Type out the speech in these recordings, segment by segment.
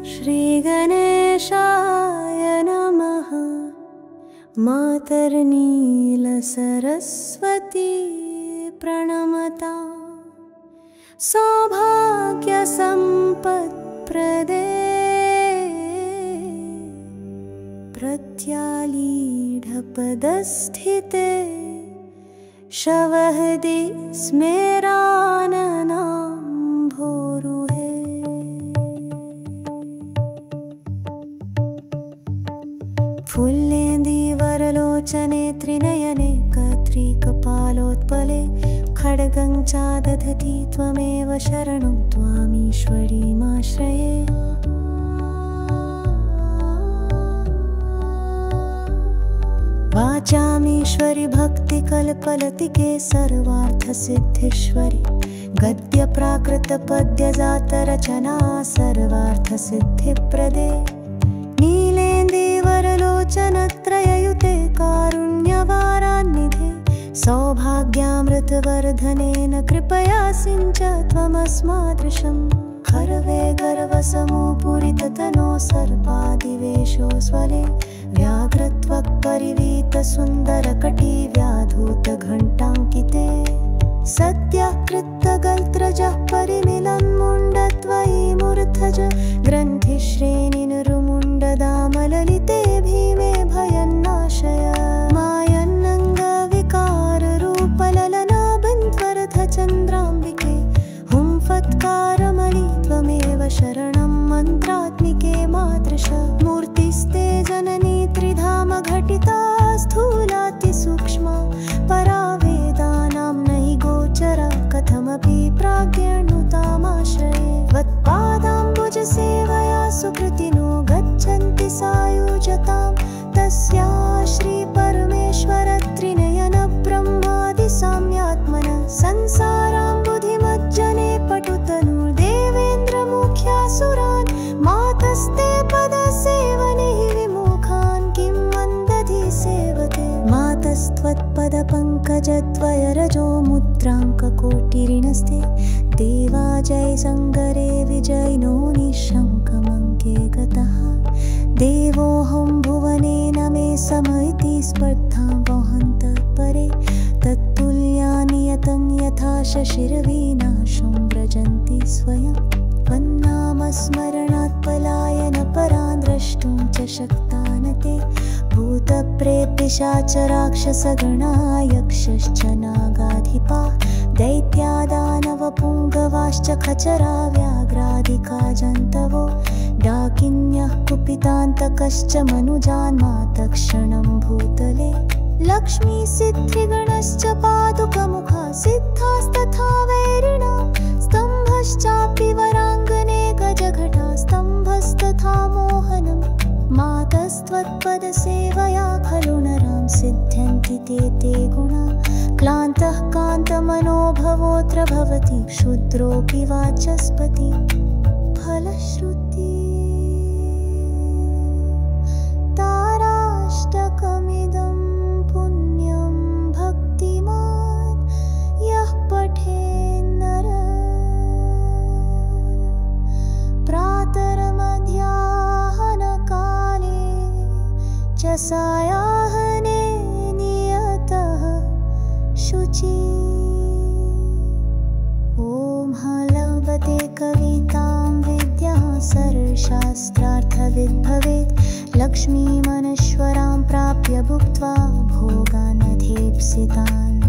श्रीगणेशाय नमः। मातर्नीलसरस्वती प्रणमता। सौभाग्यसम्पत्प्रदे प्रत्यालीढपदस्थिते शवहृदि स्मेराननाम्भोरुहे। फुल्लेन्दीवरलोचने त्रिनयने कत्रिकपालोत्पले खड्गं चादधति त्वमेव शरणं त्वामीश्वरीमाश्रये। वाचामीश्वरि भक्तिकल्पलतिके सर्वार्थसिद्धीश्वरि गद्यप्राकृतपद्यजातरचना सर्वार्थसिद्धिप्रदे। नीलेन्दीवरलोचनत्रययुते कारुण्यवारान्निधे सौभाग्यामृतवर्धनेन कृपया सिञ्च त्वमस्मादृशम्। खर्वे गर्वसमूपुरिततनो सर्पादिवेशो स्वले व्याघ्रत्वक्परिवीतसुन्दरकटी व्याधूतघण्टाङ्किते। सद्यः कृत्तगल्त्रजः परिमिलन्मुण्डत्वयि मूर्धज ग्रन्थिश्रेणिनुरुमुण्डदामललिते भीमे भयन्नाशय। मायन्नङ्गविकाररूपललनाबन्ध्वरथचन्द्राम्बिके हुं फत्कारमणि त्वमेव शरणं मन्त्रात्मिके मातृश। मूर्तिस्ते जननी त्रिधाम घटिता स्थूलातिसूक्ष्मा परा वेदानां नहि गोचरा कथमपि प्राज्ञानुतामाश्रये। त्वत्पादाम्बुजसेवया सुकृतिनो गच्छन्ति सायुजतां तस्या श्रीपरमेश्वरत्रिनयनब्रह्मादिसाम्यात्मनः संसाराम्बुधिमज्जने पटुतनुर्देवेन्द्रमुख्यासुरान् मातस्ते पदसेवने हि विमुखान् किं मन्दधि सेवते। मातस्त्वत्पदपङ्कजद्वयरजो मुद्राङ्ककोटिरिणस्ते देवा जयसङ्गरे विजयिनो निःशङ्कमङ्के गतः। देवोऽहं भुवनेन मे सम इति स्पर्धां वहन्तः परे तत्तुल्यानियतं यथा शशिरविनाशं व्रजन्ति स्वयं। त्वन्नामस्मरणात् पलायनपरान् द्रष्टुं च शक्ता न ते भूतप्रेतपिशाचराक्षसगणा यक्षश्च नागाधिपा दैत्यादानवपुङ्गवाश्च खचरा व्याघ्रादिका जन्तवो डाकिन्यः कुपितान्तकश्च मनुजान्मातक्षणं भूतले। लक्ष्मीसिद्धिगणश्च पादुकमुखा सिद्धास्तथा वैरिणा स्तम्भश्चापि वराङ्गने गजघटा स्तम्भस्तथा मोहनम्। मातस्त्वत्पदसेवया खलु नरां सिद्ध्यन्ति ते गुणा। क्लान्तः कान्तमनोभवोऽत्र भवति क्षुद्रोऽपि वाचस्पति। फलश्रुति ताराष्टकमिदं पुण्यं भक्तिमान् यः पठेन्नरः प्रातर्मध्याह्नकाले च सायाह्ने नियतः शुचि। ॐ लभते कवितां विद्यां सर्वशास्त्रार्थविद् भवेत्। लक्ष्मीमनश्वरां प्राप्य भुक्त्वा भोगानधीप्सितान्।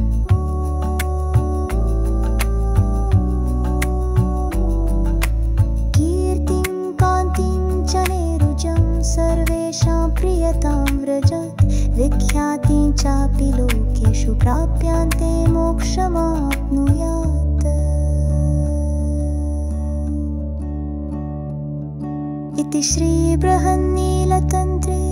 कीर्तिं कान्तिं च नैरुजं सर्वेषां प्रियतां व्रजत्। विख्यातिं चापि लोकेषु प्राप्यान्ते मोक्षमाप्नुयात्। इति श्रीबृहन्नीलतन्त्रे